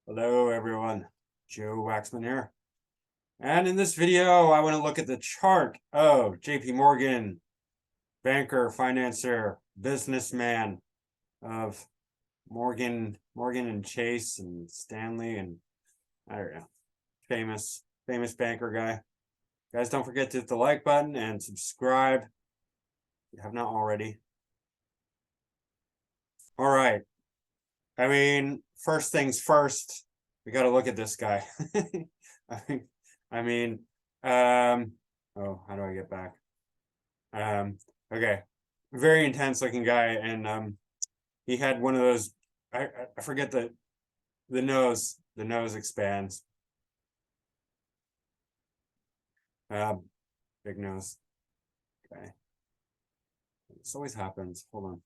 Hello everyone, Joe Waxman here. And in this video, I want to look at the chart of JP Morgan, banker, financier, businessman of Morgan and Chase and Stanley and I don't know, famous banker guy. Guys, don't forget to hit the like button and subscribe if you have not already. All right. I mean, first things first, we got to look at this guy. I mean, oh, how do I get back? Okay, very intense looking guy, and he had one of those. I forget the nose. The nose expands. Big nose. Okay, this always happens. Hold on.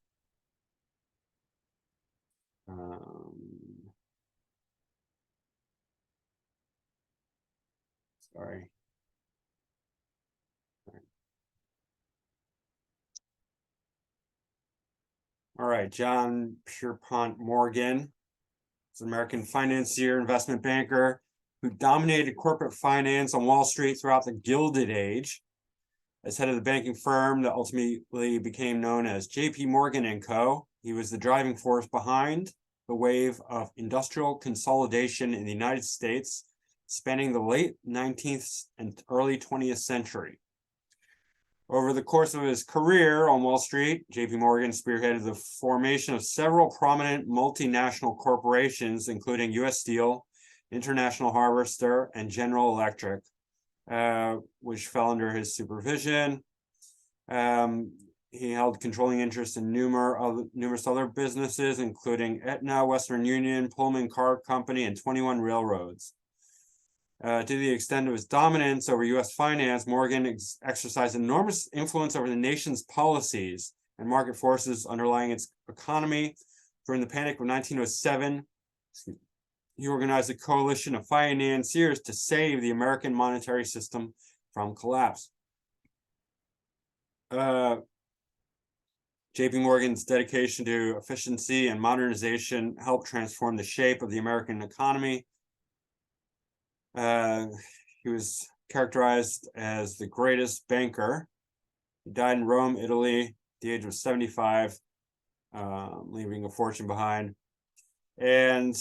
Sorry. All right, John Pierpont Morgan is an American financier, investment banker who dominated corporate finance on Wall Street throughout the Gilded Age. As head of the banking firm that ultimately became known as JP Morgan & Co., he was the driving force behind the wave of industrial consolidation in the United States, spanning the late 19th and early 20th century. Over the course of his career on Wall Street, JP Morgan spearheaded the formation of several prominent multinational corporations, including U.S. Steel, International Harvester, and General Electric, which fell under his supervision. He held controlling interest in numerous other businesses, including Aetna, Western Union, Pullman Car Company, and 21 railroads. To the extent of his dominance over U.S. finance, Morgan exercised enormous influence over the nation's policies and market forces underlying its economy. During the Panic of 1907, he organized a coalition of financiers to save the American monetary system from collapse. JP Morgan's dedication to efficiency and modernization helped transform the shape of the American economy. He was characterized as the greatest banker. He died in Rome, Italy, at the age of 75, leaving a fortune behind. And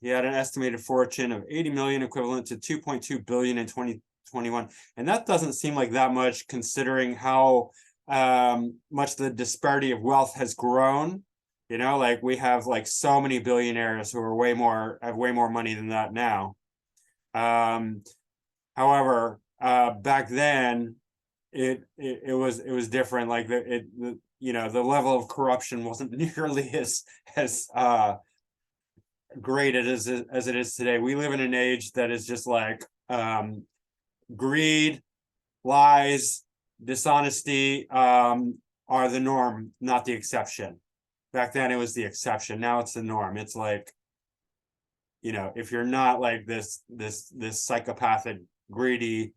he had an estimated fortune of 80 million, equivalent to 2.2 billion in 2021. And that doesn't seem like that much, considering how much the disparity of wealth has grown. You know, like we have like so many billionaires who are have way more money than that now. However, back then it was different. Like the level of corruption wasn't nearly as great as it is today. We live in an age that is just like greed, lies, dishonesty are the norm, not the exception. Back then it was the exception. Now it's the norm. It's like, you know, if you're not like this psychopathic, greedy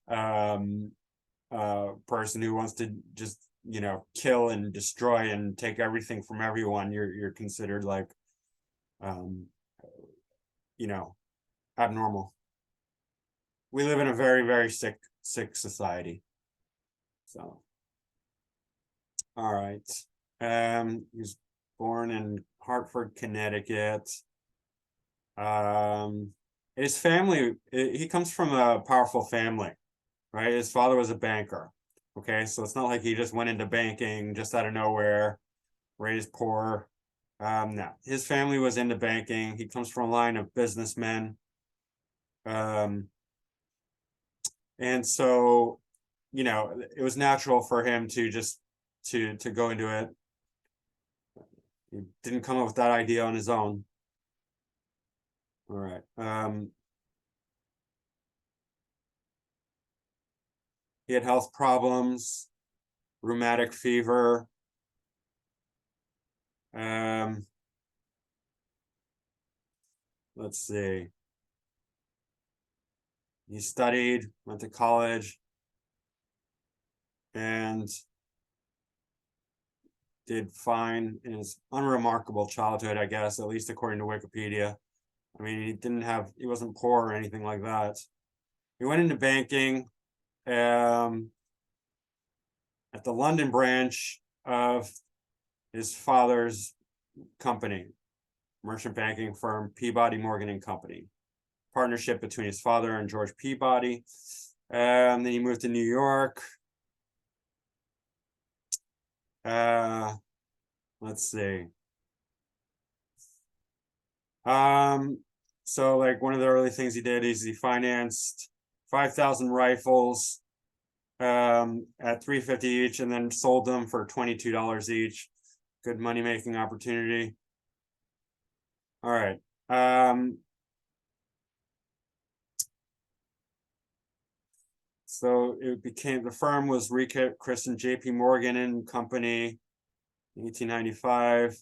person who wants to just, you know, kill and destroy and take everything from everyone, you're considered like you know, abnormal. We live in a very, very sick society. So, all right. He was born in Hartford, Connecticut. His family, he comes from a powerful family, right? His father was a banker. Okay, so it's not like he just went into banking just out of nowhere, raised poor. No, his family was into banking. He comes from a line of businessmen. And so, you know, it was natural for him to just to go into it. He didn't come up with that idea on his own. All right. He had health problems, rheumatic fever. Let's see. He studied, went to college, and did fine in his unremarkable childhood, I guess, at least according to Wikipedia. I mean, he wasn't poor or anything like that. He went into banking at the London branch of his father's company, merchant banking firm, Peabody Morgan and Company. Partnership between his father and George Peabody. Then he moved to New York. Let's see. So like one of the early things he did is he financed 5,000 rifles at $350 each, and then sold them for $22 each. Good money-making opportunity. All right. So the firm was rechristened J.P. Morgan and Company in 1895.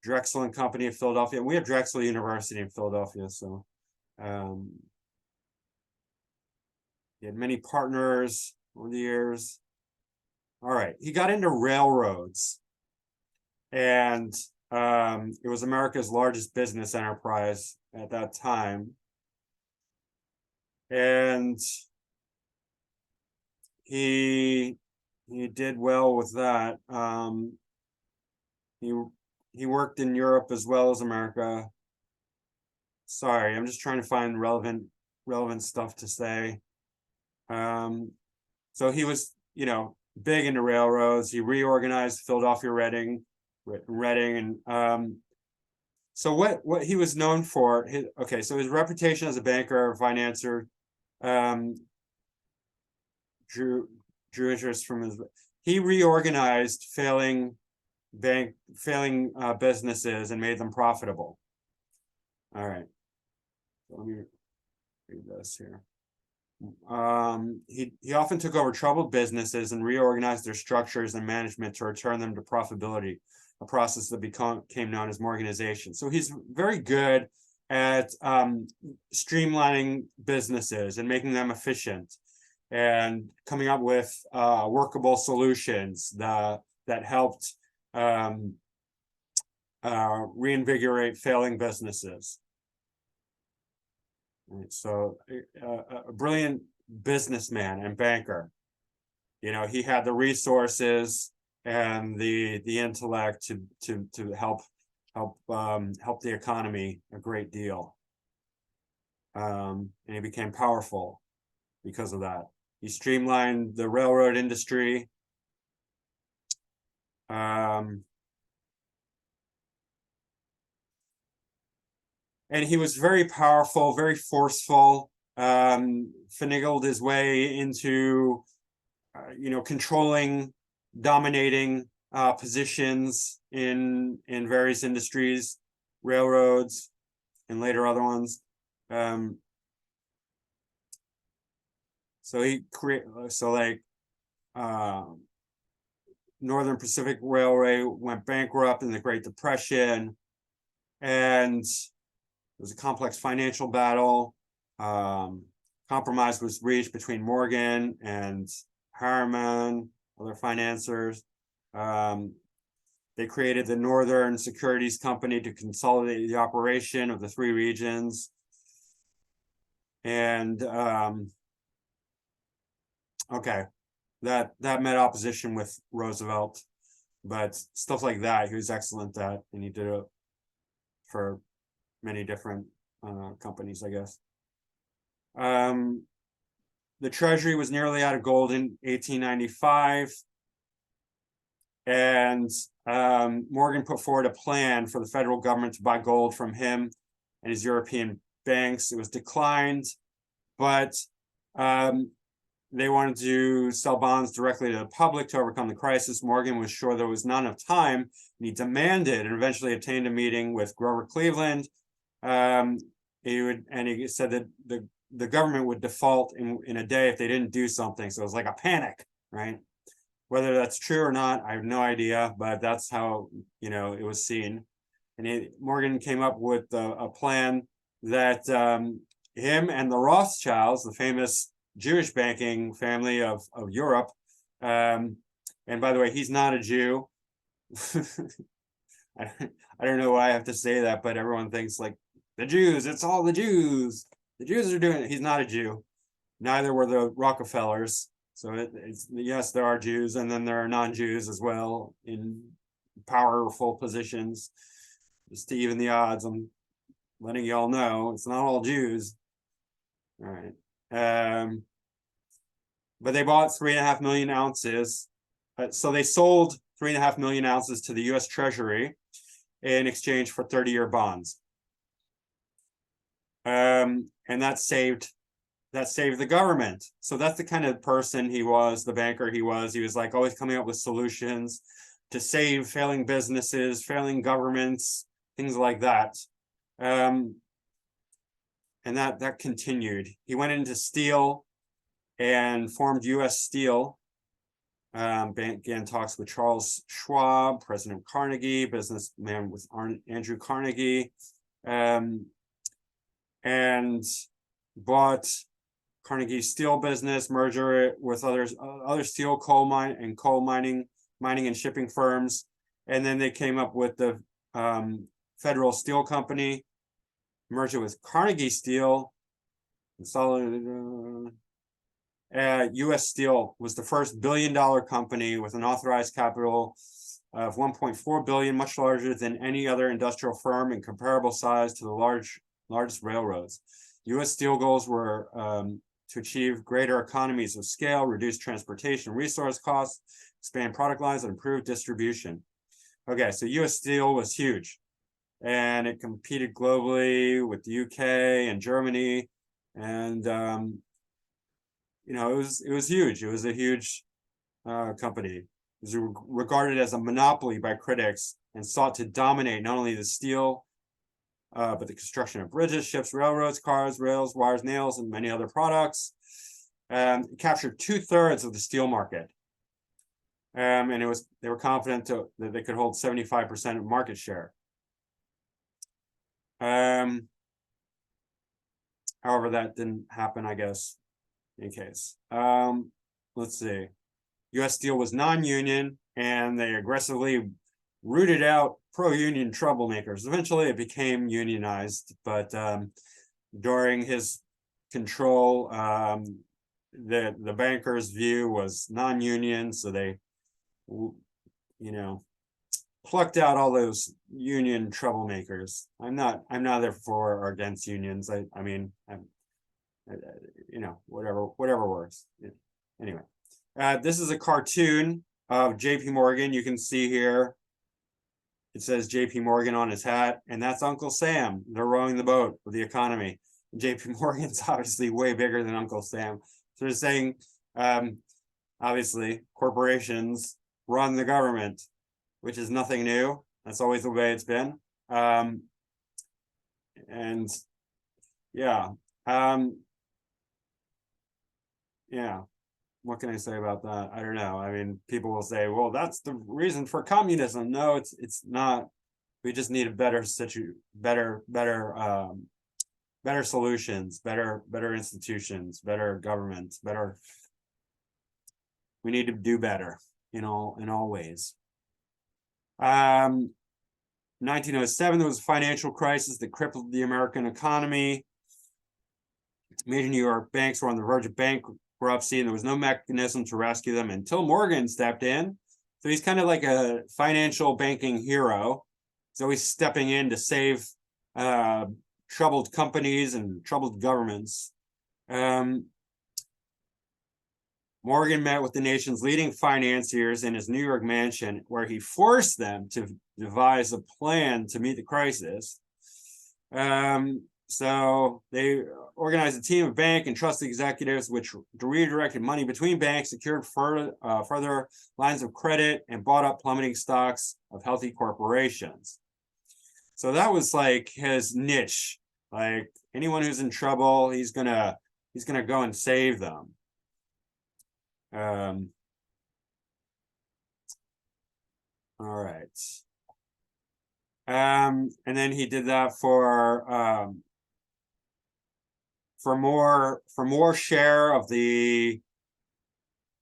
Drexel and Company of Philadelphia. We have Drexel University in Philadelphia, so he had many partners over the years. All right, he got into railroads, and it was America's largest business enterprise at that time. And he did well with that. He worked in Europe as well as America. Sorry, I'm just trying to find relevant stuff to say. So he was, big into railroads. He reorganized Philadelphia Reading, and so what he was known for. So his reputation as a banker or financier drew interest from his. He reorganized failing businesses and made them profitable. All right, so let me read this here. He often took over troubled businesses and reorganized their structures and management to return them to profitability, a process that became known as Morganization. So he's very good at streamlining businesses and making them efficient, and coming up with workable solutions that helped reinvigorate failing businesses. Right, so a brilliant businessman and banker. He had the resources and the intellect to help the economy a great deal. And he became powerful because of that. He streamlined the railroad industry. And he was very powerful, very forceful, finagled his way into, controlling, dominating positions in various industries, railroads, and later other ones. Northern Pacific Railway went bankrupt in the Great Depression, and it was a complex financial battle. Compromise was reached between Morgan and Harriman, other financiers. They created the Northern Securities Company to consolidate the operation of the three regions. And that met opposition with Roosevelt, but stuff like that he was excellent at, and he did it for many different companies, I guess. The Treasury was nearly out of gold in 1895, and Morgan put forward a plan for the federal government to buy gold from him and his European banks. It was declined, but they wanted to sell bonds directly to the public to overcome the crisis. Morgan was sure there was not enough time, and he demanded and eventually obtained a meeting with Grover Cleveland. He said that the government would default in a day if they didn't do something. So it was like a panic, right? Whether that's true or not, I have no idea, but that's how it was seen. And Morgan came up with a plan that him and the Rothschilds, the famous Jewish banking family of Europe, and by the way, he's not a Jew. I don't know why I have to say that, but everyone thinks like the Jews, it's all the Jews. The Jews are doing it. He's not a Jew. Neither were the Rockefellers. So it's yes, there are Jews, and then there are non-Jews as well in powerful positions. Just to even the odds, I'm letting y'all know it's not all Jews. All right. But they bought 3.5 million ounces. So they sold 3.5 million ounces to the US Treasury in exchange for 30-year bonds. And that saved the government. So that's the kind of person he was, the banker he was. He was like always coming up with solutions to save failing businesses, failing governments, things like that. And that continued. He went into steel and formed US Steel. Began talks with Charles Schwab, President Carnegie, businessman with Andrew Carnegie, and bought Carnegie's steel business, merger it with other steel, coal mining and shipping firms, and then they came up with the Federal Steel Company, merged it with Carnegie Steel, consolidated. US Steel was the first billion-dollar company with an authorized capital of 1.4 billion, much larger than any other industrial firm in comparable size to the largest railroads. US Steel goals were to achieve greater economies of scale, reduce transportation resource costs, expand product lines, and improve distribution. Okay, so US Steel was huge, and it competed globally with the UK and Germany, and it was huge. It was a huge company. It was regarded as a monopoly by critics and sought to dominate not only the steel, but the construction of bridges, ships, railroads, cars, rails, wires, nails, and many other products. It captured 2/3 of the steel market. And they were confident that they could hold 75% of market share. However, that didn't happen, I guess. In case. Let's see. US Steel was non-union, and they aggressively rooted out pro-union troublemakers. Eventually, it became unionized, but during his control, the bankers' view was non-union, so they, plucked out all those union troublemakers. I'm not there for or against unions. I mean, whatever works. Anyway, this is a cartoon of JP Morgan. You can see here, it says JP Morgan on his hat, and that's Uncle Sam. They're rowing the boat with the economy. JP Morgan's obviously way bigger than Uncle Sam. So they're saying, obviously, corporations run the government, which is nothing new. That's always the way it's been. And yeah. Yeah, what can I say about that? I don't know. I mean, people will say, well, that's the reason for communism. No, it's not. We just need a better solutions, better institutions, better governments, we need to do better in all ways. 1907, there was a financial crisis that crippled the American economy. Major New York banks were on the verge of bankruptcy, and there was no mechanism to rescue them until Morgan stepped in. So he's kind of like a financial banking hero. He's always stepping in to save troubled companies and troubled governments. Morgan met with the nation's leading financiers in his New York mansion, where he forced them to devise a plan to meet the crisis. So they organized a team of bank and trust executives, which redirected money between banks, secured further lines of credit, and bought up plummeting stocks of healthy corporations. So that was like his niche. Like anyone who's in trouble, he's gonna go and save them. All right. And then he did that for more share of the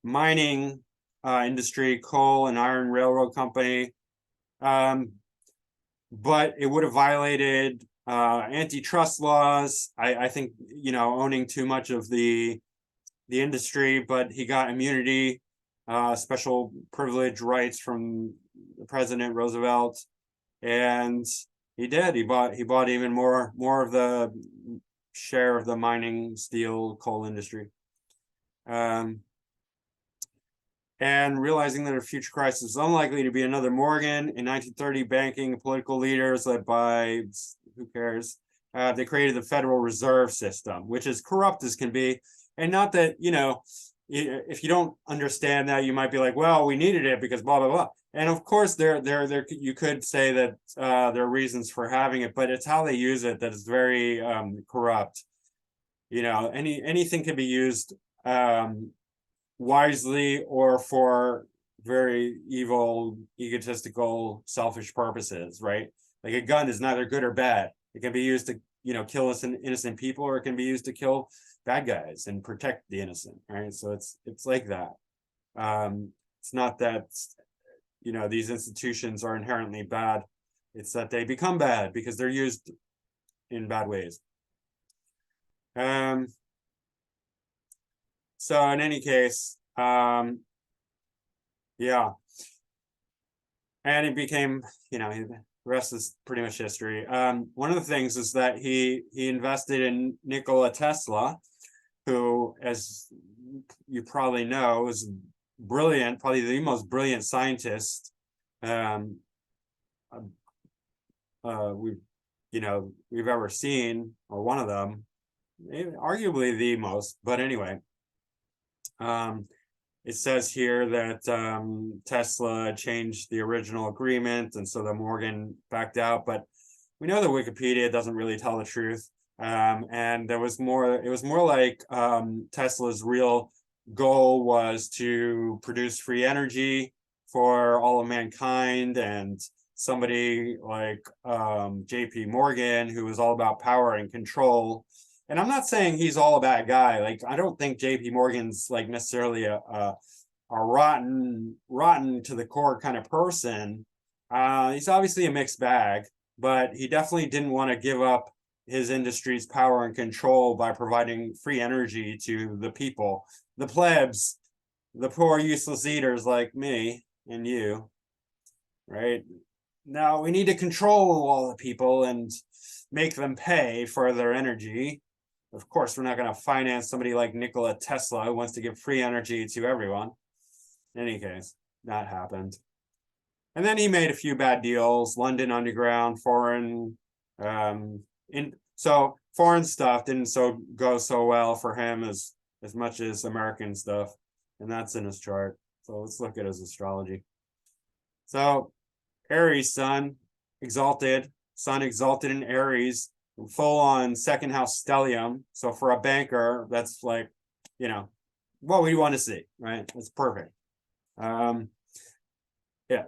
mining industry, coal and iron railroad company. but it would have violated antitrust laws. I think, owning too much of the industry, but he got immunity, special privilege rights from President Roosevelt, and he did. He bought even more of the share of the mining, steel, coal industry. And realizing that a future crisis is unlikely to be another Morgan, in 1930, banking and political leaders led by, who cares, they created the Federal Reserve System, which is corrupt as can be. And not that, if you don't understand that, you might be like, well, we needed it because blah, blah, blah. And of course, there you could say that there are reasons for having it, but it's how they use it that is very corrupt. Anything can be used wisely or for very evil, egotistical, selfish purposes, right? Like a gun is neither good or bad. It can be used to, kill innocent people, or it can be used to kill bad guys and protect the innocent, right? So it's like that. It's not that, these institutions are inherently bad. It's that they become bad because they're used in bad ways. So in any case, yeah. And it became, the rest is pretty much history. One of the things is that he invested in Nikola Tesla, who, as you probably know, is brilliant, probably the most brilliant scientist we've ever seen, or one of them, arguably the most. But anyway, it says here that Tesla changed the original agreement, and so the Morgan backed out. But we know that Wikipedia doesn't really tell the truth. And it was more like Tesla's real goal was to produce free energy for all of mankind, and somebody like JP Morgan, who was all about power and control. And I'm not saying he's all a bad guy. Like, I don't think JP Morgan's like necessarily a rotten to the core kind of person. He's obviously a mixed bag, but he definitely didn't want to give up his industry's power and control by providing free energy to the people, the plebs, the poor useless eaters like me and you, right? Now we need to control all the people and make them pay for their energy. Of course, we're not going to finance somebody like Nikola Tesla who wants to give free energy to everyone. In any case, that happened. And then he made a few bad deals, London Underground, foreign, so foreign stuff didn't go so well for him as much as American stuff. And that's in his chart. So let's look at his astrology. So Aries sun exalted in Aries, full on second house stellium. So for a banker, that's like, what we want to see, right? That's perfect. Yeah,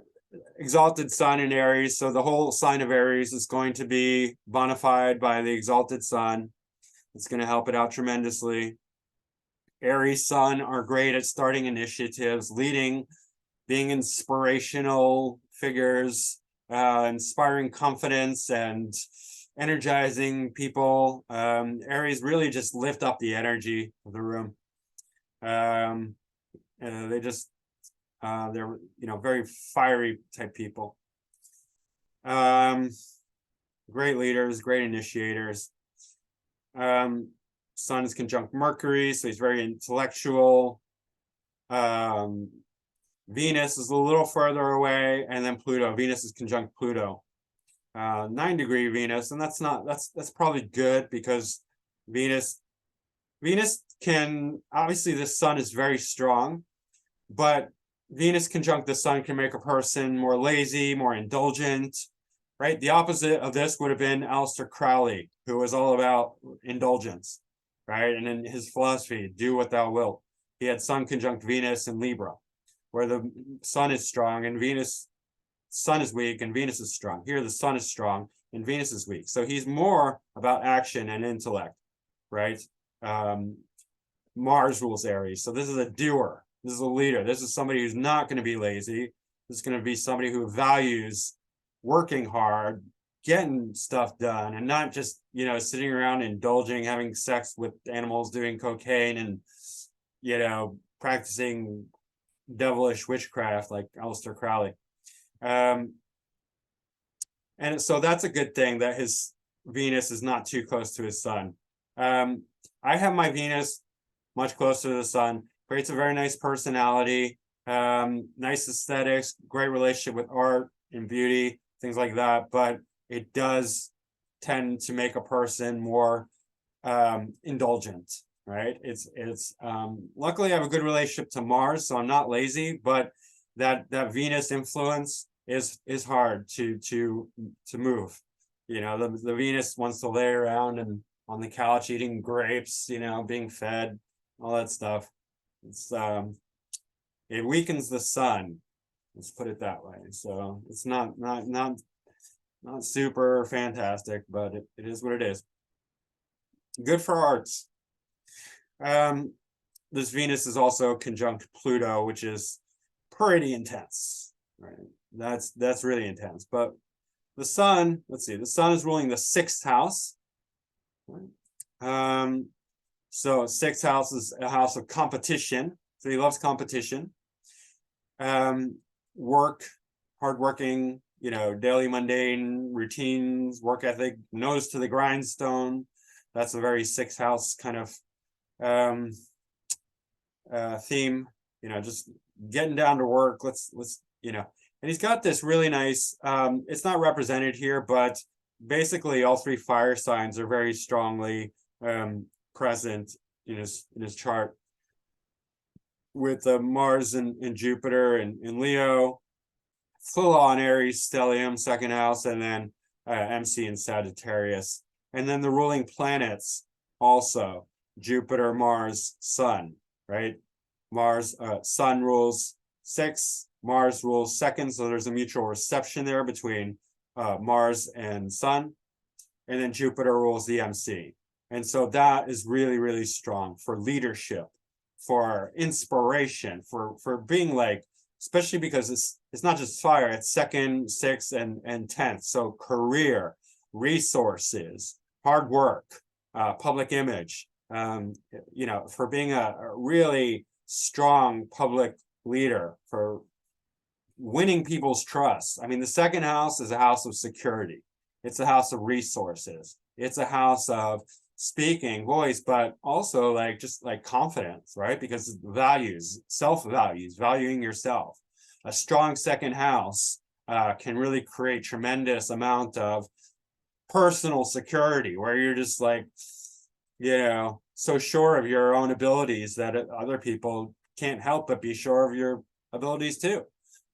exalted sun in Aries. So the whole sign of Aries is going to be bona fide by the exalted sun. It's going to help it out tremendously. Aries sun are great at starting initiatives, leading, being inspirational figures, inspiring confidence and energizing people. Aries really just lift up the energy of the room. They just they're very fiery type people. Great leaders, great initiators. Sun is conjunct Mercury, so he's very intellectual. Venus is a little further away, and then Pluto. Venus is conjunct Pluto. 9-degree Venus, and that's probably good, because Venus can, obviously the sun is very strong, but Venus conjunct the sun can make a person more lazy, more indulgent, right? The opposite of this would have been Aleister Crowley, who was all about indulgence, right? And in his philosophy, do what thou wilt. He had sun conjunct Venus in Libra, where the sun is strong and sun is weak and Venus is strong. Here the sun is strong and Venus is weak. So he's more about action and intellect, right? Mars rules Aries. So this is a doer. This is a leader. This is somebody who's not going to be lazy. This is going to be somebody who values working hard getting stuff done and not just, you know, sitting around indulging, having sex with animals, doing cocaine, and, you know, practicing devilish witchcraft like Aleister Crowley. And so that's a good thing that his Venus is not too close to his sun. I have my Venus much closer to the sun. Creates a very nice personality, nice aesthetics, great relationship with art and beauty, things like that. But it does tend to make a person more indulgent, right? It's luckily I have a good relationship to Mars, so I'm not lazy, but that Venus influence is hard to move. You know, the Venus wants to lay around and on the couch eating grapes, you know, being fed, all that stuff. It's it weakens the sun. Let's put it that way. So it's not super fantastic, but it is what it is. Good for arts. This Venus is also conjunct Pluto, which is pretty intense, right? That's really intense. But the sun, let's see, the sun is ruling the 6th house. Right? So 6th house is a house of competition. So he loves competition. Work, hardworking, you know, daily mundane routines, work ethic, nose to the grindstone. That's a very 6th house kind of theme, you know, just getting down to work. Let's, you know, and he's got this really nice, it's not represented here, but basically all 3 fire signs are very strongly present in his chart, with Mars and Jupiter and Leo, full on Aries, stellium, 2nd house, and then MC and Sagittarius. And then the ruling planets also, Jupiter, Mars, Sun, right? Mars, Sun rules 6, Mars rules 2nd, so there's a mutual reception there between Mars and Sun. And then Jupiter rules the MC. And so that is really, really strong for leadership, for inspiration, for being like, especially because it's not just fire, it's 2nd, 6th, and 10th. So career, resources, hard work, public image, you know, for being a really strong public leader, for winning people's trust. I mean, the 2nd house is a house of security. It's a house of resources. It's a house of speaking voice, but also like just like confidence, right? Because values, self-values, valuing yourself. A strong 2nd house can really create tremendous amount of personal security, where you're just like, you know, so sure of your own abilities that other people can't help but be sure of your abilities too,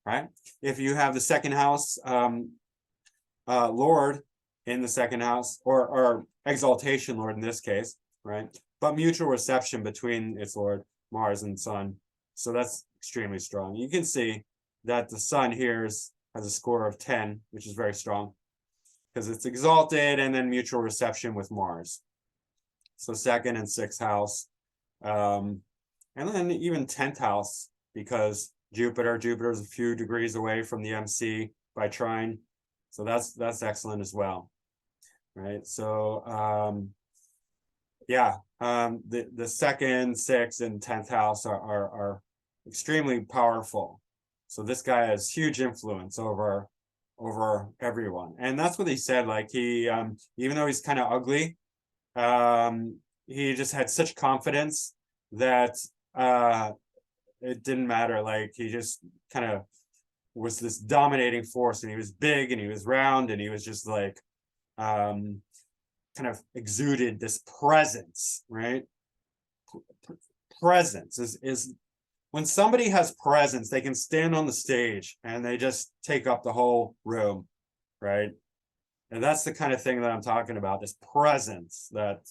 right? If you have the 2nd house Lord in the 2nd house, or exaltation Lord in this case, right? But mutual reception between its Lord, Mars and Sun. So that's extremely strong. You can see that the Sun here has a score of 10, which is very strong, because it's exalted and then mutual reception with Mars. So 2nd and 6th house. And then even 10th house, because Jupiter is a few degrees away from the MC by trine. So that's excellent as well. Right. So yeah, the 2nd, 6th, and 10th house are extremely powerful. So this guy has huge influence over everyone. And that's what he said. Like he even though he's kind of ugly, he just had such confidence that it didn't matter. Like he just kind of was this dominating force, and he was big and he was round, and he was just like kind of exuded this presence, right? Presence is when somebody has presence, they can stand on the stage and they just take up the whole room, right? And that's the kind of thing that I'm talking about, this presence that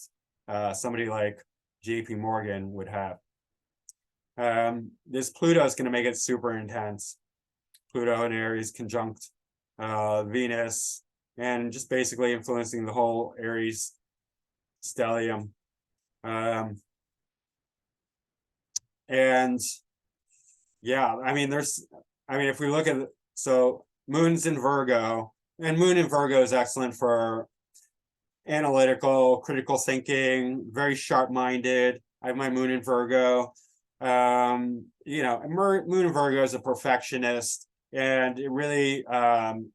somebody like JP Morgan would have. This Pluto is going to make it super intense. Pluto and Aries conjunct Venus, and just basically influencing the whole Aries stellium. And yeah, I mean, if we look at it, so Moon's in Virgo, And Moon in Virgo is excellent for analytical, critical thinking, very sharp-minded. I have my Moon in Virgo. You know, Moon in Virgo is a perfectionist, and it really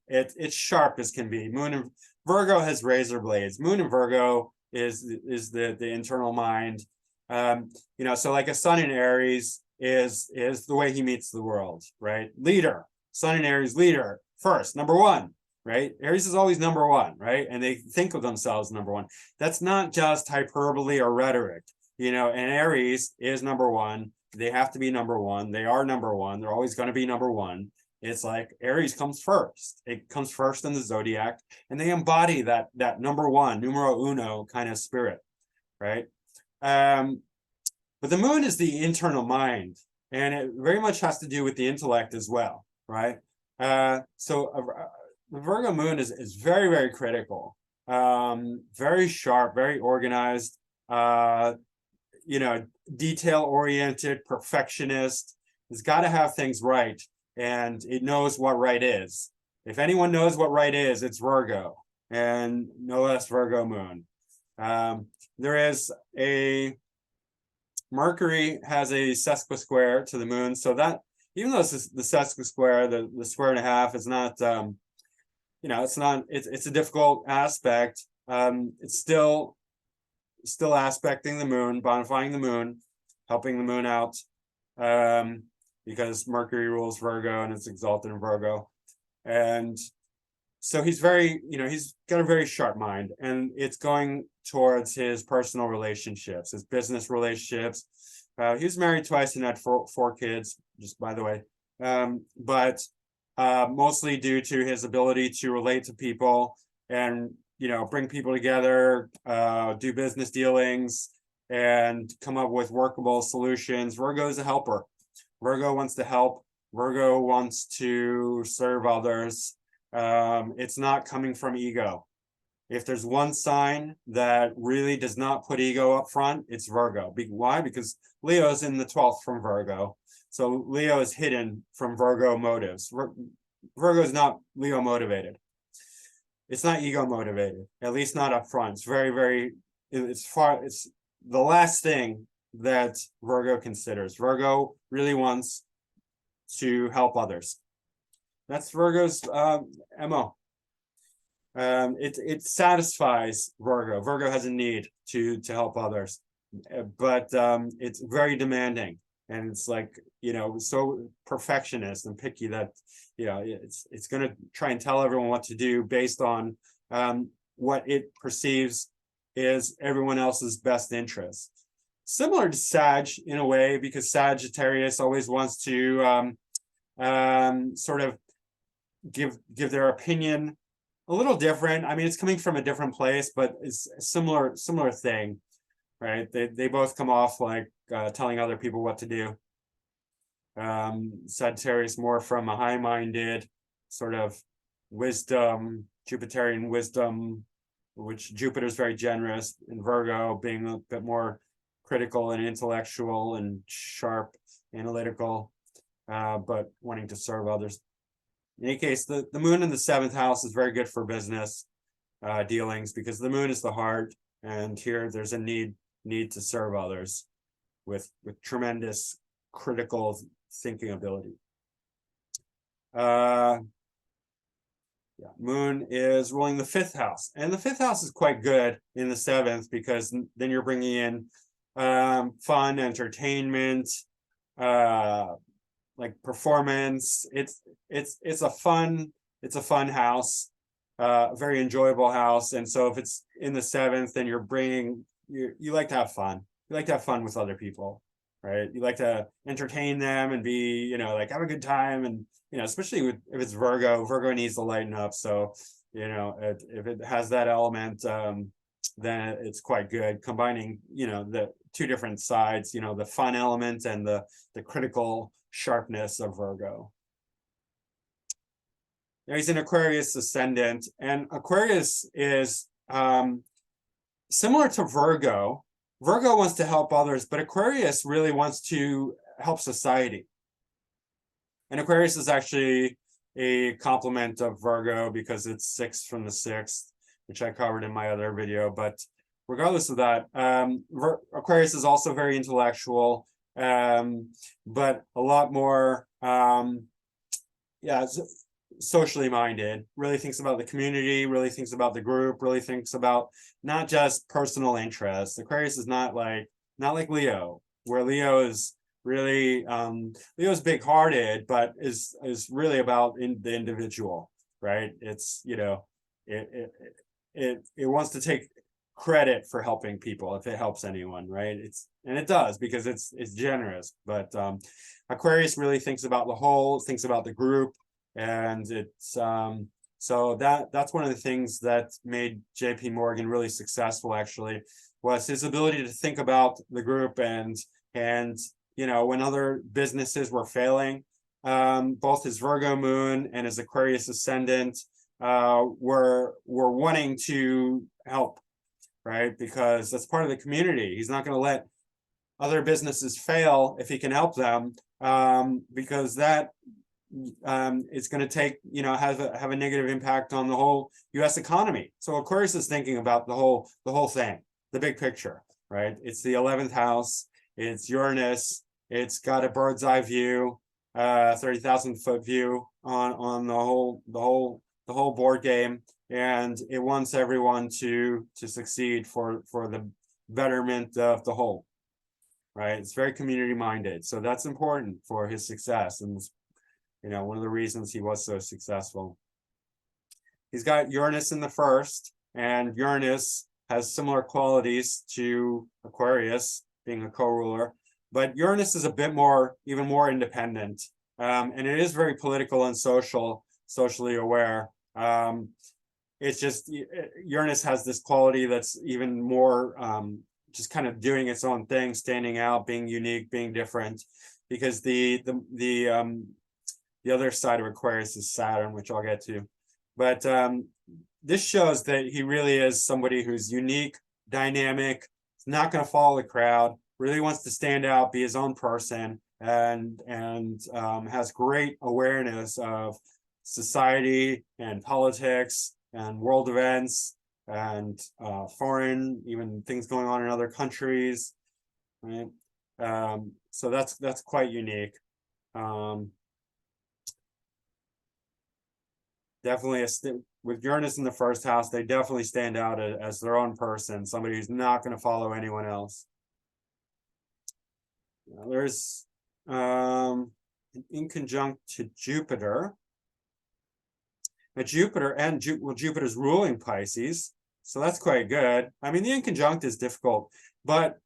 it's sharp as can be. Moon in Virgo has razor blades. Moon in Virgo is the internal mind. You know, so like a Sun in Aries is the way he meets the world, right? Leader, Sun in Aries, leader first, number one. Right? Aries is always number one, right? And they think of themselves number one. That's not just hyperbole or rhetoric, you know, and Aries is number one. They have to be number one. They are number one. They're always going to be number one. It's like Aries comes first. It comes first in the zodiac, and they embody that number one, numero uno kind of spirit, right? But the moon is the internal mind, and it very much has to do with the intellect as well, right? The Virgo moon is very, very critical, very sharp, very organized, you know, detail-oriented, perfectionist. It's got to have things right, and it knows what right is. If anyone knows what right is, it's Virgo, and no less Virgo moon. There is Mercury has a sesquisquare to the moon, so that even though it's the sesquisquare, the square and a half is not, you know, it's a difficult aspect. It's still aspecting the moon, bonifying the moon, helping the moon out, because Mercury rules Virgo and it's exalted in Virgo. And so he's very, you know, he's got a very sharp mind, and it's going towards his personal relationships, his business relationships. He was married twice and had four kids, just by the way. But mostly due to his ability to relate to people and, you know, bring people together, do business dealings, and come up with workable solutions. Virgo is a helper. Virgo wants to help. Virgo wants to serve others. It's not coming from ego. If there's one sign that really does not put ego up front, it's Virgo. Why? Because Leo's in the 12th from Virgo. So Leo is hidden from Virgo motives. Virgo is not Leo motivated. It's not ego motivated, at least not up front. It's very, very, it's the last thing that Virgo considers. Virgo really wants to help others. That's Virgo's MO. It satisfies Virgo. Virgo has a need to help others, but it's very demanding, and it's like, you know, so perfectionist and picky that, you know, it's going to try and tell everyone what to do based on what it perceives is everyone else's best interest. Similar to Sag in a way, because Sagittarius always wants to sort of give their opinion a little different. I mean, it's coming from a different place, but it's a similar thing, right? They both come off like telling other people what to do. Sagittarius more from a high-minded sort of wisdom, Jupiterian wisdom, which Jupiter is very generous, and Virgo being a bit more critical and intellectual and sharp, analytical, but wanting to serve others. In any case, the moon in the 7th house is very good for business dealings, because the moon is the heart, and here there's a need to serve others with tremendous critical thinking ability. Moon is ruling the 5th house, and the 5th house is quite good in the 7th, because then you're bringing in fun, entertainment, like performance. It's a fun house, very enjoyable house. And so if it's in the 7th, then you're bringing, you like to have fun. You like to have fun with other people, right? You like to entertain them and be, you know, like have a good time. And, you know, especially if it's Virgo needs to lighten up. So, you know, if it has that element, then it's quite good, combining, you know, the two different sides, you know, the fun element and the critical sharpness of Virgo. Now he's an Aquarius ascendant, and Aquarius is similar to Virgo. Virgo wants to help others, but Aquarius really wants to help society. And Aquarius is actually a complement of Virgo because it's 6 from the 6th, which I covered in my other video. But regardless of that, Aquarius is also very intellectual, but a lot more, socially minded, really thinks about the community, really thinks about the group, really thinks about not just personal interests. Aquarius is not like Leo, where Leo is really Leo's big-hearted, but is really about the individual, right? It's, you know, it wants to take credit for helping people if it helps anyone, right? And it does, because it's generous. But Aquarius really thinks about the whole, thinks about the group, and it's so that's one of the things that made JP Morgan really successful, actually, was his ability to think about the group. And you know, when other businesses were failing, both his Virgo moon and his Aquarius ascendant were wanting to help, right? Because that's part of the community. He's not going to let other businesses fail if he can help them, because that it's going to take, you know, have a negative impact on the whole U.S. economy. So Aquarius is thinking about the whole thing, the big picture, right? It's the 11th house. It's Uranus. It's got a bird's eye view, 30,000 foot view on the whole board game, and it wants everyone to succeed for the betterment of the whole, right? It's very community minded, so that's important for his success, and, you know, one of the reasons he was so successful. He's got Uranus in the first, and Uranus has similar qualities to Aquarius, being a co-ruler, but Uranus is a bit more, even more independent, and it is very political and socially aware. It's just Uranus has this quality that's even more just kind of doing its own thing, standing out, being unique, being different, because the other side of Aquarius is Saturn, which I'll get to. But this shows that he really is somebody who's unique, dynamic, not going to follow the crowd, really wants to stand out, be his own person, and has great awareness of society and politics and world events and foreign, even things going on in other countries, right? So that's quite unique. Definitely with Uranus in the first house, they definitely stand out as their own person, somebody who's not going to follow anyone else. Now, there's an inconjunct to Jupiter. Now Jupiter and Jupiter's ruling Pisces, so that's quite good. I mean, the inconjunct is difficult, but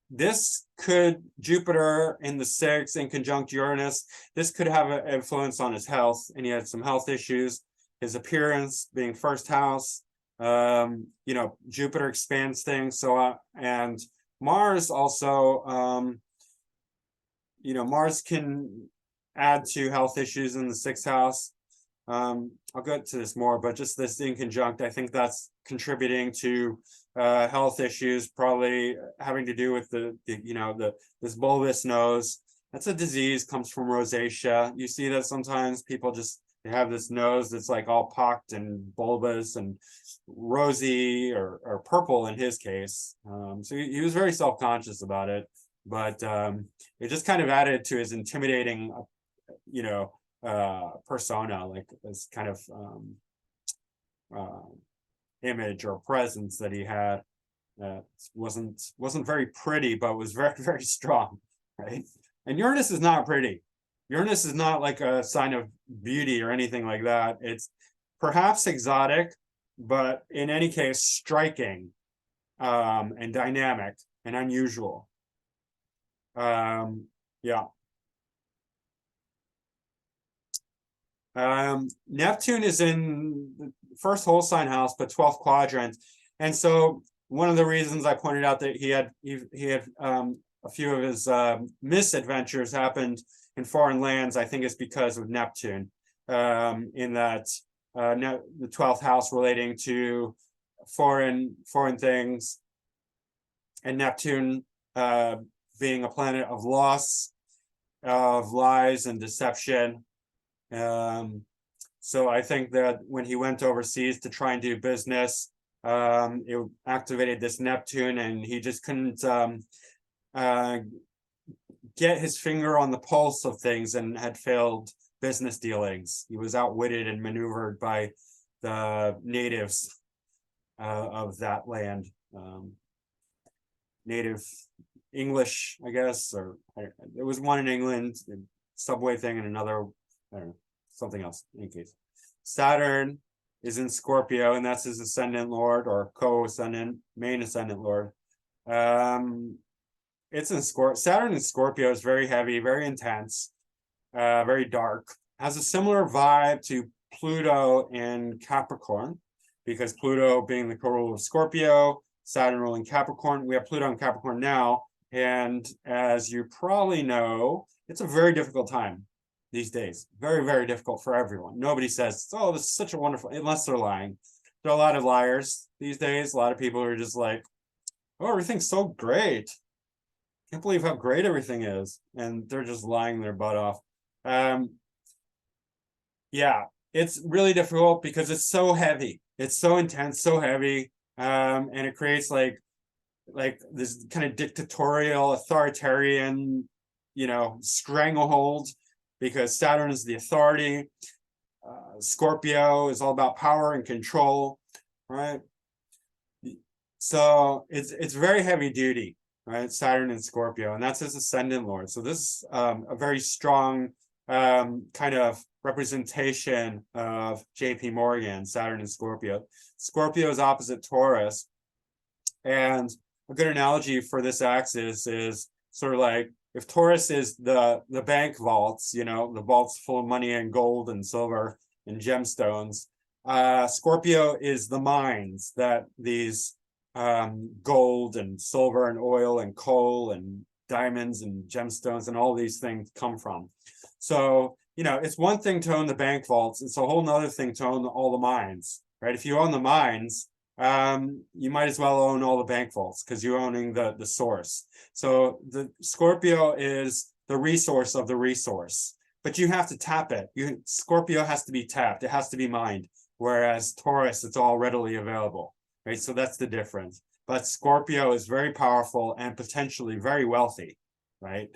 this could, Jupiter in the 6th in conjunct Uranus, this could have an influence on his health, and he had some health issues. His appearance being first house, you know, Jupiter expands things. So and Mars also, you know, Mars can add to health issues in the 6th house. I'll get to this more, but just this inconjunct, I think that's contributing to health issues, probably having to do with this bulbous nose. That's a disease, comes from rosacea. You see that sometimes people they have this nose that's like all pocked and bulbous and rosy or purple in his case. So he was very self-conscious about it, but it just kind of added to his intimidating, you know, persona, like this kind of image or presence that he had. Wasn't very pretty, but was very, very strong, right? And Uranus is not pretty. Uranus is not like a sign of beauty or anything like that. It's perhaps exotic, but in any case, striking, and dynamic and unusual. Yeah. Neptune is in the first whole sign house, but 12th quadrant. And so one of the reasons I pointed out that he had a few of his misadventures happened in foreign lands, I think, is because of Neptune, in that the 12th house relating to foreign things, and Neptune being a planet of loss, of lies and deception. So I think that when he went overseas to try and do business, it activated this Neptune, and he just couldn't get his finger on the pulse of things, and had failed business dealings. He was outwitted and maneuvered by the natives of that land. Native English, I guess, or there was one in England, subway thing, and another, I don't know, something else. In any case, Saturn is in Scorpio, and that's his ascendant lord, or co-ascendant, main ascendant lord. It's in Saturn in Scorpio is very heavy, very intense, very dark. Has a similar vibe to Pluto in Capricorn, because Pluto being the co-ruler of Scorpio, Saturn ruling Capricorn. We have Pluto in Capricorn now, and as you probably know, it's a very difficult time these days. Very, very difficult for everyone. Nobody says, oh, this is such a wonderful, unless they're lying. There are a lot of liars these days. A lot of people are just like, oh, everything's so great. Can't believe how great everything is. And they're just lying their butt off. Yeah, it's really difficult because it's so heavy. It's so intense, so heavy. And it creates like this kind of dictatorial, authoritarian, stranglehold, because Saturn is the authority. Scorpio is all about power and control, right? So it's very heavy duty, right? Saturn and Scorpio, and that's his ascendant lord. So this is a very strong kind of representation of JP Morgan, Saturn and Scorpio. Scorpio is opposite Taurus, and a good analogy for this axis is sort of like if Taurus is the bank vaults, the vaults full of money and gold and silver and gemstones. Scorpio is the mines that these gold and silver and oil and coal and diamonds and gemstones and all these things come from. So, it's one thing to own the bank vaults. It's a whole nother thing to own all the mines, right? If you own the mines, you might as well own all the bank vaults because you're owning the source. So the Scorpio is the resource of the resource, but you have to tap it. Scorpio has to be tapped. It has to be mined. Whereas Taurus, it's all readily available, right? So that's the difference. But Scorpio is very powerful and potentially very wealthy, right?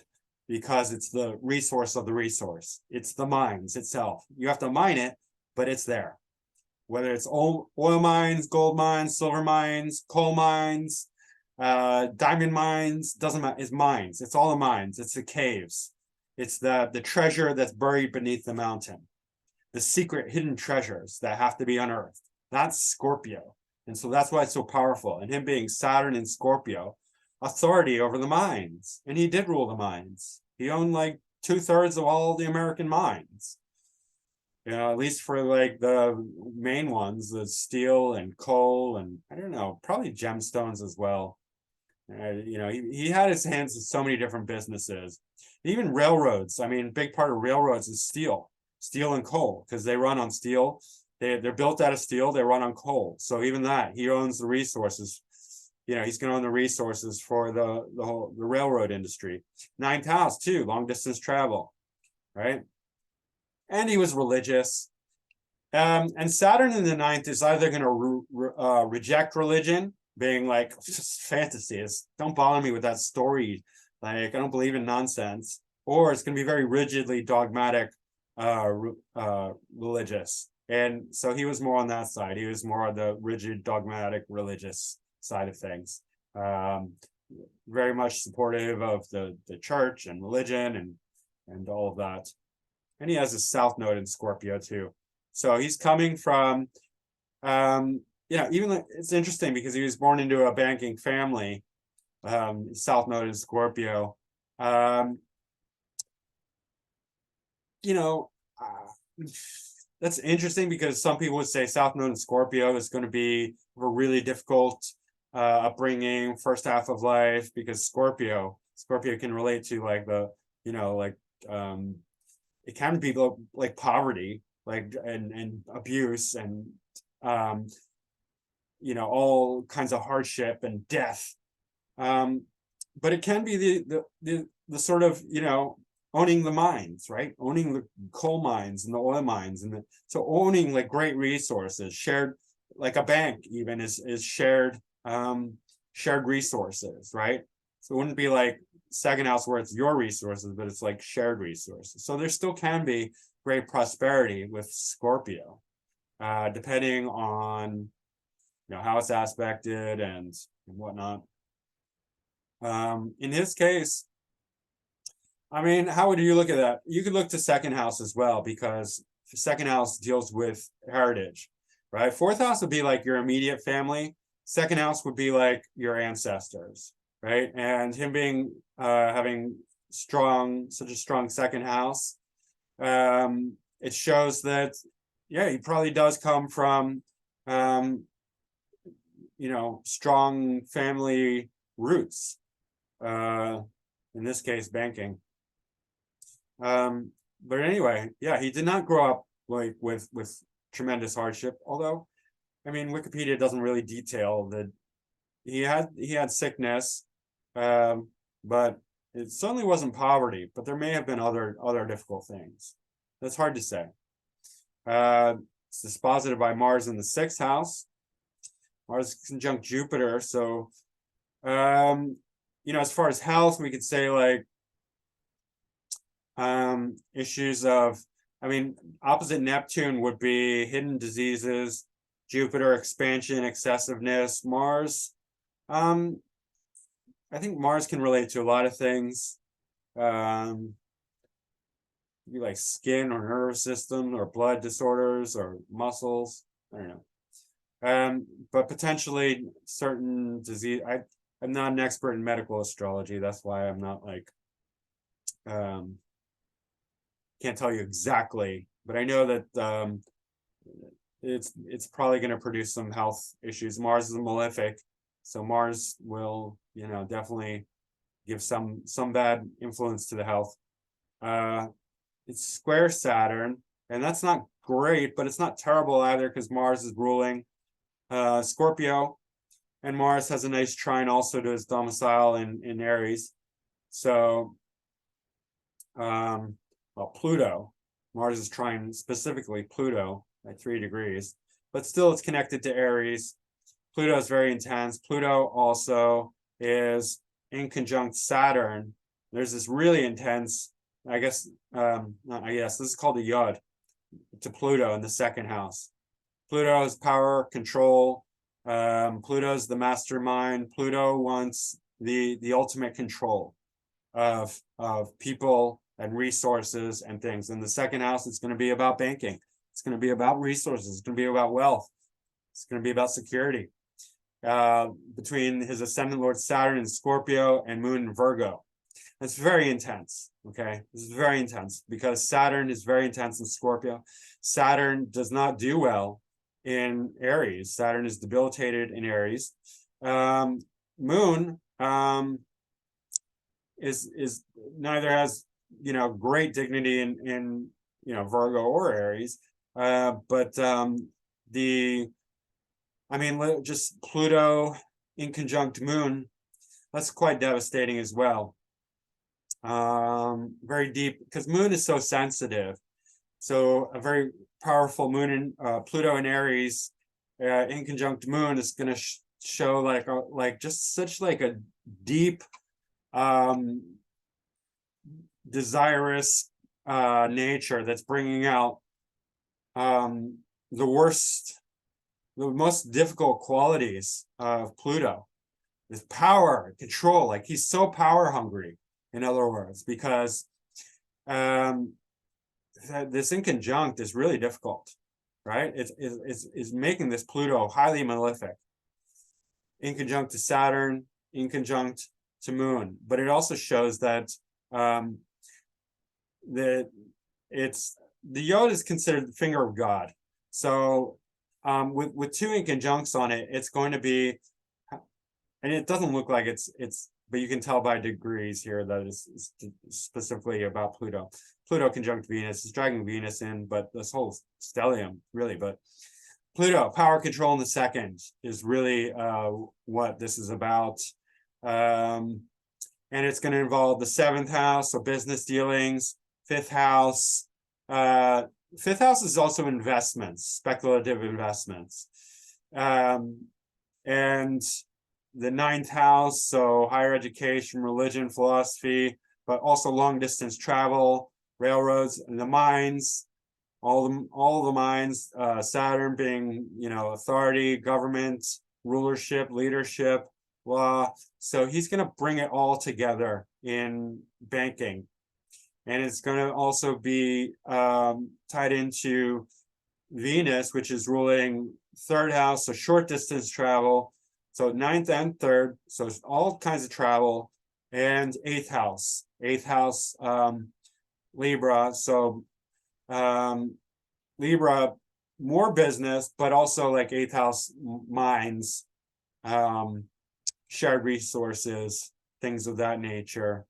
Because it's the resource of the resource. It's the mines itself. You have to mine it, but it's there. Whether it's oil mines, gold mines, silver mines, coal mines, diamond mines, doesn't matter. It's mines. It's all the mines. It's the caves. It's the treasure that's buried beneath the mountain. The secret hidden treasures that have to be unearthed. That's Scorpio. And so that's why it's so powerful. And him being Saturn in Scorpio, authority over the mines. And he did rule the mines. He owned like 2/3 of all the American mines. At least for like the main ones, the steel and coal, and I don't know, probably gemstones as well. He had his hands in so many different businesses. Even railroads. I mean, a big part of railroads is steel and coal, because they run on steel. They're built out of steel. They run on coal. So even that, he owns the resources. He's going to own the resources for the railroad industry. 9th house too, long distance travel, right? And he was religious. And Saturn in the 9th is either going to reject religion, being like, just fantasy. Don't bother me with that story. Like, I don't believe in nonsense. Or it's going to be very rigidly dogmatic, religious. And so he was more on that side. He was more on the rigid, dogmatic, religious side of things. Very much supportive of the church and religion and all of that. And he has a South Node in Scorpio too. So he's coming from, even it's interesting because he was born into a banking family, South Node in Scorpio. That's interesting because some people would say South Node in Scorpio is going to be a really difficult upbringing, first half of life, because Scorpio can relate to like it can be like poverty, like and abuse and all kinds of hardship and death. But it can be the sort of owning the mines, right? Owning the coal mines and the oil mines, and so owning like great resources, shared, like a bank even is shared shared resources, right? So it wouldn't be like second house where it's your resources, but it's like shared resources. So there still can be great prosperity with Scorpio, depending on how it's aspected and whatnot. In his case, I mean, how would you look at that? You could look to second house as well, because second house deals with heritage, right? Fourth house would be like your immediate family. Second house would be like your ancestors, right? And him being having such a strong second house, it shows that, yeah, he probably does come from strong family roots, in this case banking. But anyway, yeah, he did not grow up like with tremendous hardship, although I mean Wikipedia doesn't really detail that he had sickness, but it certainly wasn't poverty, but there may have been other difficult things. That's hard to say. It's disposited by Mars in the 6th house. Mars conjunct Jupiter, so as far as health, we could say like issues of, I mean, opposite Neptune would be hidden diseases, Jupiter expansion, excessiveness. Mars, I think Mars can relate to a lot of things. Be like skin or nervous system or blood disorders or muscles. I don't know. But potentially certain disease. I'm not an expert in medical astrology. That's why I'm not like can't tell you exactly, but I know that it's probably going to produce some health issues. Mars is a malefic, so Mars will definitely give some bad influence to the health. It's square Saturn, and that's not great, but it's not terrible either because Mars is ruling Scorpio, and Mars has a nice trine also to his domicile in Aries. So well, Pluto, Mars is trine specifically Pluto at 3 degrees, but still it's connected to Aries. Pluto is very intense. Pluto also is in conjunct Saturn. There's this really intense, this is called a Yod to Pluto in the 2nd house. Pluto is power, control. Pluto's the mastermind. Pluto wants the ultimate control of people and resources and things. In the 2nd house, it's going to be about banking. It's going to be about resources. It's going to be about wealth. It's going to be about security. Between his ascendant Lord Saturn in Scorpio and Moon in Virgo. It's very intense, okay? This is very intense because Saturn is very intense in Scorpio. Saturn does not do well in Aries. Saturn is debilitated in Aries. Moon is neither has great dignity in Virgo or Aries, but just Pluto in conjunct Moon, that's quite devastating as well. Very deep because Moon is so sensitive. So a very powerful Moon in Pluto in Aries in conjunct Moon is going to show like just such like a deep desirous nature that's bringing out the most difficult qualities of Pluto. This power, control, like he's so power hungry, in other words, because this in conjunct is really difficult, right? It's making this Pluto highly malefic, in conjunct to Saturn, in conjunct to Moon. But it also shows that the Yod is considered the finger of God. So with 2 in conjuncts on it, it's going to be, and it doesn't look like it's, but you can tell by degrees here that it's specifically about Pluto. Pluto conjunct Venus is dragging Venus in, but this whole stellium really, but Pluto, power control in the 2nd is really what this is about. and it's going to involve the seventh house, so business dealings, fifth house. Fifth house is also investments, speculative investments. And the ninth house, so higher education, religion, philosophy, but also long distance travel, railroads, and the mines, all the mines, Saturn being, authority, government, rulership, leadership, law. So he's going to bring it all together in banking. And it's going to also be tied into Venus, which is ruling third house, so short distance travel. So ninth and third, so it's all kinds of travel, and eighth house, Libra. So Libra, more business, but also like eighth house mines, shared resources, things of that nature.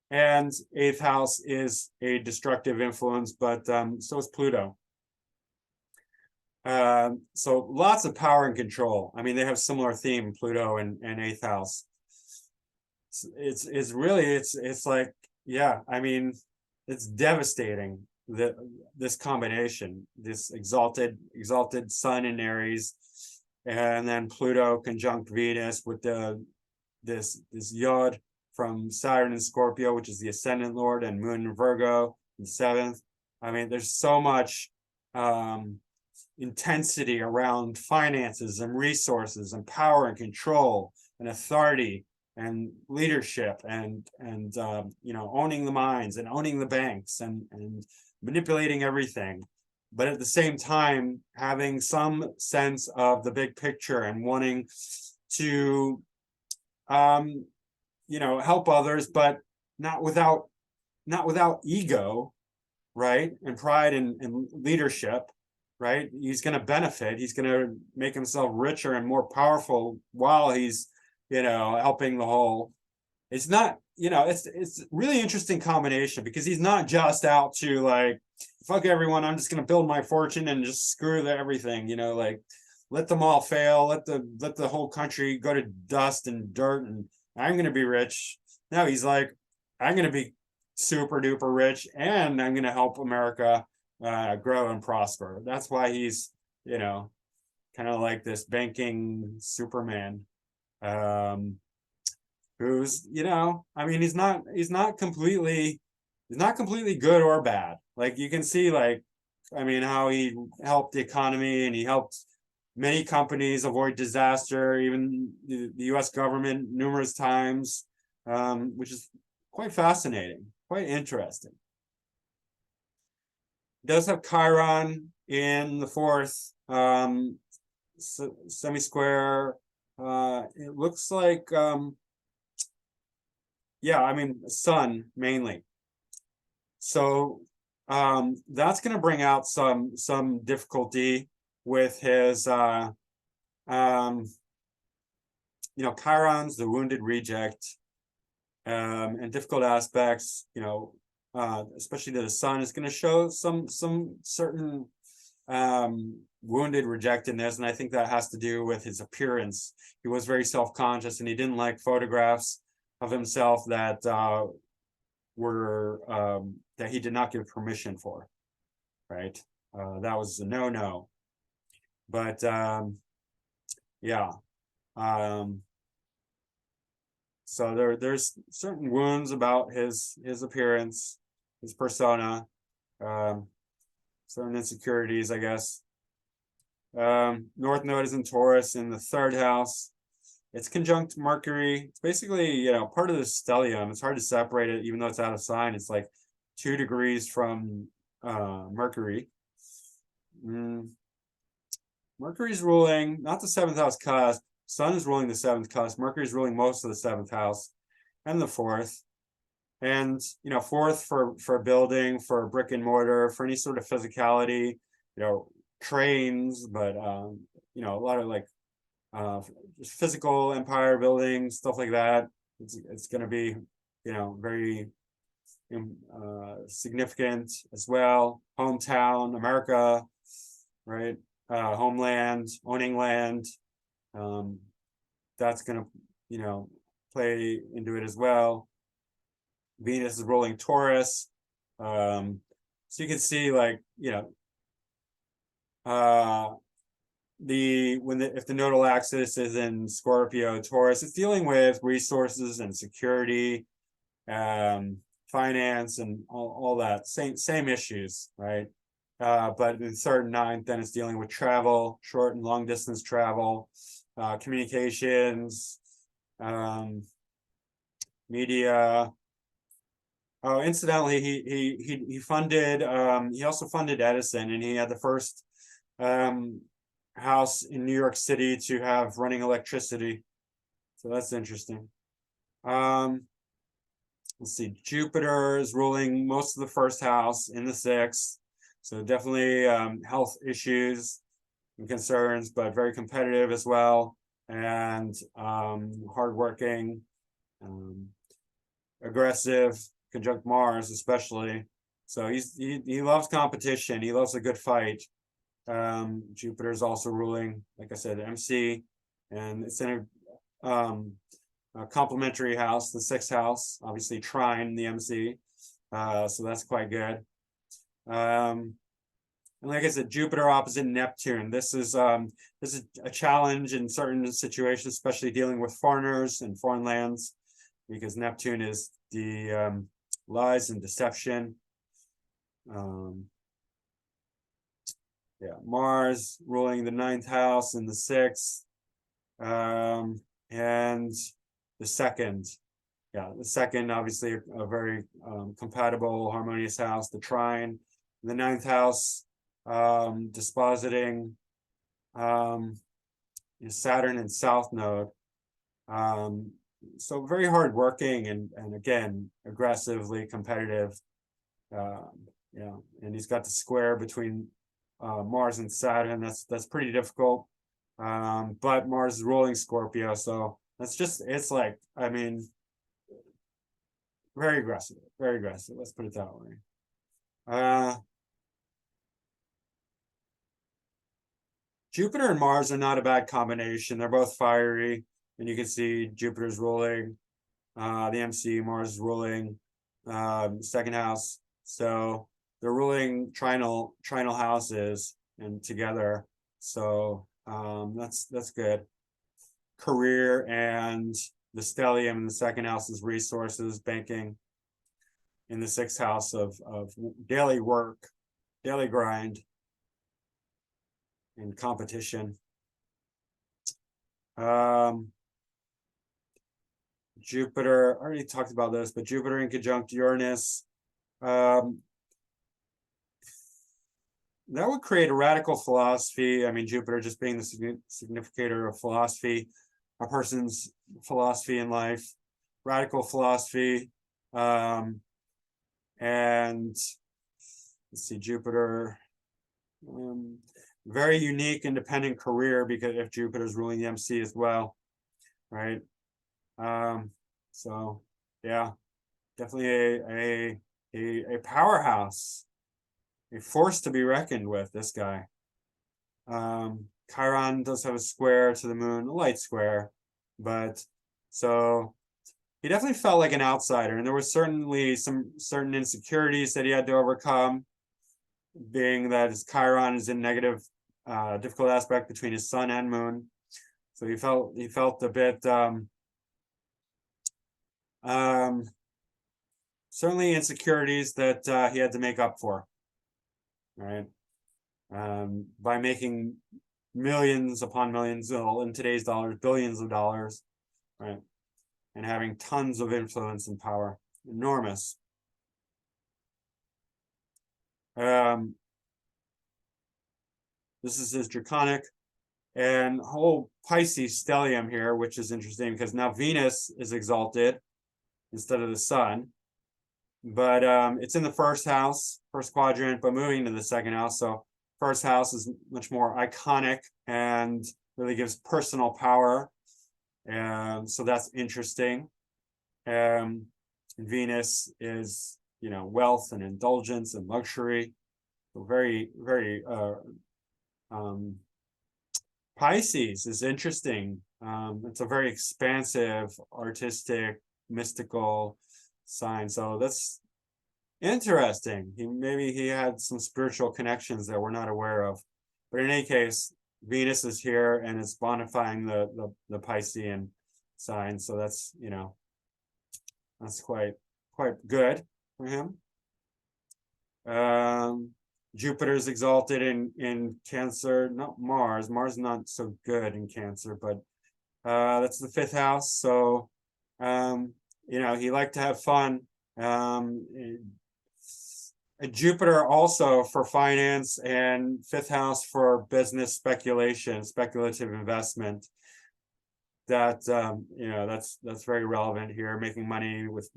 And eighth house is a destructive influence, but so is Pluto. So lots of power and control. I mean, they have similar theme, Pluto and eighth house. It's really like, yeah, I mean, it's devastating that this combination, this exalted sun in Aries, and then Pluto conjunct Venus with this yod from Saturn and Scorpio, which is the ascendant lord, and Moon in Virgo in seventh. I mean, there's so much intensity around finances and resources and power and control and authority and leadership and owning the mines and owning the banks and manipulating everything, but at the same time having some sense of the big picture and wanting to help others, but not without ego, right? And pride and leadership, right? He's going to benefit. He's going to make himself richer and more powerful while he's, helping the whole. It's not, it's really interesting combination, because he's not just out to like, fuck everyone, I'm just going to build my fortune and just screw everything, like let them all fail, let the whole country go to dust and dirt, and I'm going to be rich. No, he's like, I'm going to be super duper rich, and I'm going to help America grow and prosper. That's why he's, kind of like this banking Superman, who's, I mean, he's not completely good or bad. Like you can see, like, I mean, how he helped the economy, and he helped many companies avoid disaster, even the US government numerous times, which is quite fascinating, quite interesting. It does have Chiron in the fourth, semi-square. It looks like, yeah, I mean, sun mainly. So that's going to bring out some difficulty with his, Chiron's the wounded reject, and difficult aspects, especially to the sun, is going to show some certain wounded rejectedness, and I think that has to do with his appearance. He was very self-conscious, and he didn't like photographs of himself that were that he did not give permission for, right? That was a no-no. But yeah, so there's certain wounds about his appearance, his persona, certain insecurities, I guess. North Node is in Taurus in the third house. It's conjunct Mercury. It's basically, part of the stellium. It's hard to separate it, even though it's out of sign. It's like 2 degrees from Mercury. Mercury's ruling, not the seventh house cusp. Sun is ruling the seventh cusp. Mercury's ruling most of the seventh house and the fourth. And, fourth for building, for brick and mortar, for any sort of physicality, trains, but, a lot of like, just physical empire building, stuff like that. It's going to be, very significant as well. Hometown, America, right? Homeland, owning land. That's going to, play into it as well. Venus is ruling Taurus. So you can see, like, if the nodal axis is in Scorpio, Taurus, it's dealing with resources and security, finance, and all that same issues, right? But in third and ninth, then it's dealing with travel, short and long distance travel, communications, media. Oh, incidentally, he funded. He also funded Edison, and he had the first house in New York City to have running electricity. So that's interesting. Let's see. Jupiter is ruling most of the first house in the sixth, so definitely health issues and concerns, but very competitive as well, and hardworking, aggressive. Conjunct Mars, especially. So he loves competition. He loves a good fight. Jupiter is also ruling, like I said, MC, and it's in a complementary house, the sixth house, obviously trine the MC. So that's quite good. And like I said, Jupiter opposite Neptune. This is a challenge in certain situations, especially dealing with foreigners and foreign lands, because Neptune is the lies and deception. Mars ruling the ninth house and the sixth, and the second. The second, obviously, a very compatible, harmonious house, the trine. The ninth house, dispositing Saturn and South Node. So very hardworking and again, aggressively competitive. And he's got the square between Mars and Saturn. That's pretty difficult. But Mars is ruling Scorpio, so it's like, I mean, very aggressive, very aggressive. Let's put it that way. Jupiter and Mars are not a bad combination. They're both fiery, and you can see Jupiter's ruling the MC, Mars is ruling second house. So they're ruling trinal houses and together. So that's good. Career and the stellium in the second house is resources, banking. In the sixth house of daily work, daily grind, and competition. Jupiter, I already talked about this, but Jupiter in conjunct Uranus, that would create a radical philosophy. I mean, Jupiter just being the significator of philosophy, a person's philosophy in life, radical philosophy. And let's see, Jupiter, very unique independent career, because if Jupiter's ruling the MC as well, right? So yeah, definitely a powerhouse, a force to be reckoned with, this guy. Chiron does have a square to the moon, a light square, but so he definitely felt like an outsider, and there was certainly some certain insecurities that he had to overcome, being that his Chiron is in negative, difficult aspect between his sun and moon. So he felt a bit certainly insecurities that he had to make up for, right? By making millions upon millions, in today's dollars, billions of dollars, right? And having tons of influence and power, enormous. This is his draconic and whole Pisces stellium here, which is interesting because now Venus is exalted instead of the sun. But it's in the first house, first quadrant, but moving to the second house. So first house is much more iconic and really gives personal power. And so that's interesting. Venus is, wealth and indulgence and luxury. So very, very Pisces is interesting. It's a very expansive, artistic, mystical sign. So that's interesting. Maybe he had some spiritual connections that we're not aware of. But in any case, Venus is here and it's bonifying the Piscean sign. So that's, that's quite good for him. Jupiter's exalted in Cancer, not Mars. Mars not so good in Cancer, but that's the 5th house. So he liked to have fun. Jupiter also for finance, and 5th house for business speculation, speculative investment. That that's very relevant here, making money with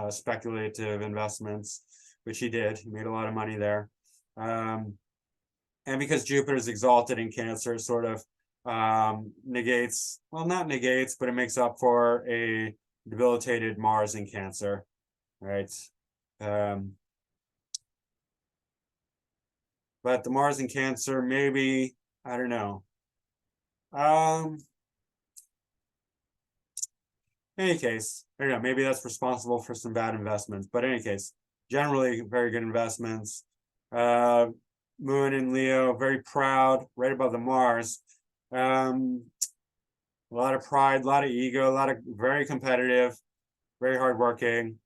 speculative investments, which he did. He made a lot of money there. And because Jupiter is exalted in Cancer, it sort of negates, well, not negates, but it makes up for a debilitated Mars in Cancer, right? But the Mars in Cancer, maybe, I don't know. In any case, I don't know, maybe that's responsible for some bad investments. But in any case, generally very good investments. Moon in Leo, very proud, right above the Mars. A lot of pride, a lot of ego, a lot of very competitive, very hardworking.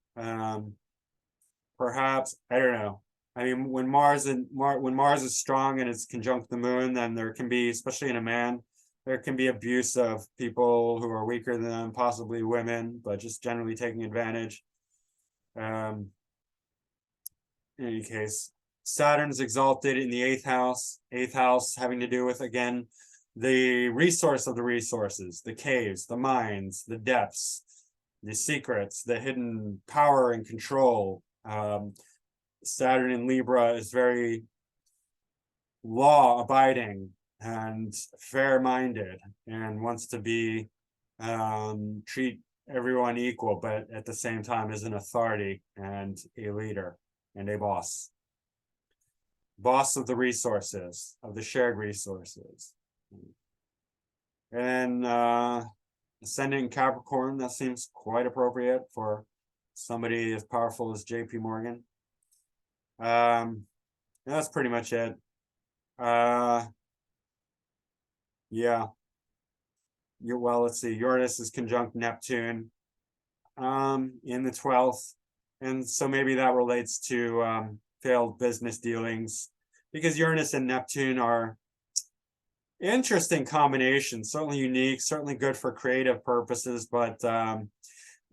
Perhaps, I don't know. I mean, when Mars is strong and it's conjunct the moon, then there can be, especially in a man, there can be abuse of people who are weaker than them, possibly women, but just generally taking advantage. In any case, Saturn's exalted in the 8th house. 8th house having to do with, again, the resource of the resources, the caves, the mines, the depths, the secrets, the hidden power and control. Saturn in Libra is very law-abiding and fair-minded and wants to be treat everyone equal, but at the same time is an authority and a leader and a boss of the resources, of the shared resources. And ascending Capricorn, that seems quite appropriate for somebody as powerful as JP Morgan. That's pretty much it. Yeah. Well, let's see. Uranus is conjunct Neptune in the 12th. And so maybe that relates to failed business dealings, because Uranus and Neptune are interesting combinations, certainly unique, certainly good for creative purposes, but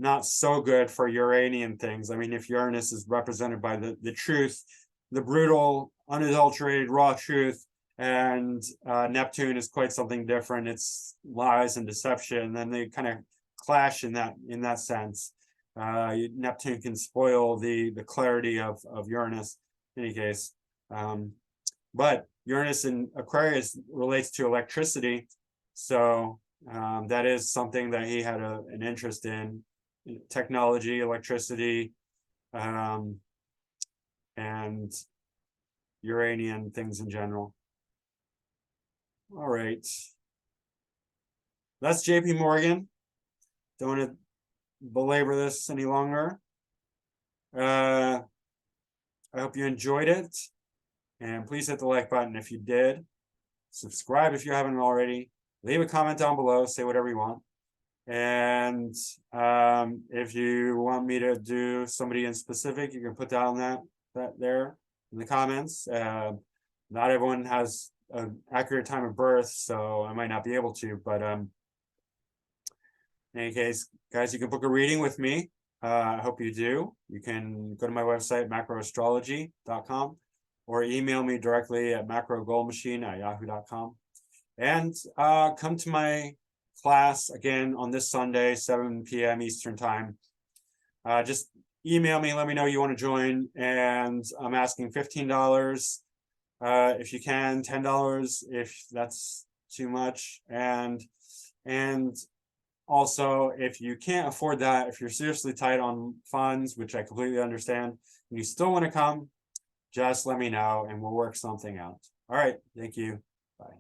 not so good for Uranian things. I mean, if Uranus is represented by the truth, the brutal, unadulterated, raw truth, and Neptune is quite something different. It's lies and deception, and they kind of clash in that sense. Neptune can spoil the clarity of Uranus in any case. But Uranus in Aquarius relates to electricity, so that is something that he had an interest in, technology, electricity, and Uranian things in general. All right, that's JP Morgan. Don't want to belabor this any longer. I hope you enjoyed it, and please hit the like button if you did. Subscribe if you haven't already. Leave a comment down below, say whatever you want. And if you want me to do somebody in specific, you can put down that there in the comments. Not everyone has an accurate time of birth, so I might not be able to, but in any case, guys, you can book a reading with me. I hope you do. You can go to my website, macroastrology.com, or email me directly at macrogoldmachine@yahoo.com. And come to my class again on this Sunday, 7 p.m. Eastern time. Just email me, let me know you want to join, and I'm asking $15 if you can, $10 if that's too much, and also, if you can't afford that, if you're seriously tight on funds, which I completely understand, and you still want to come, just let me know and we'll work something out. All right, thank you. Bye.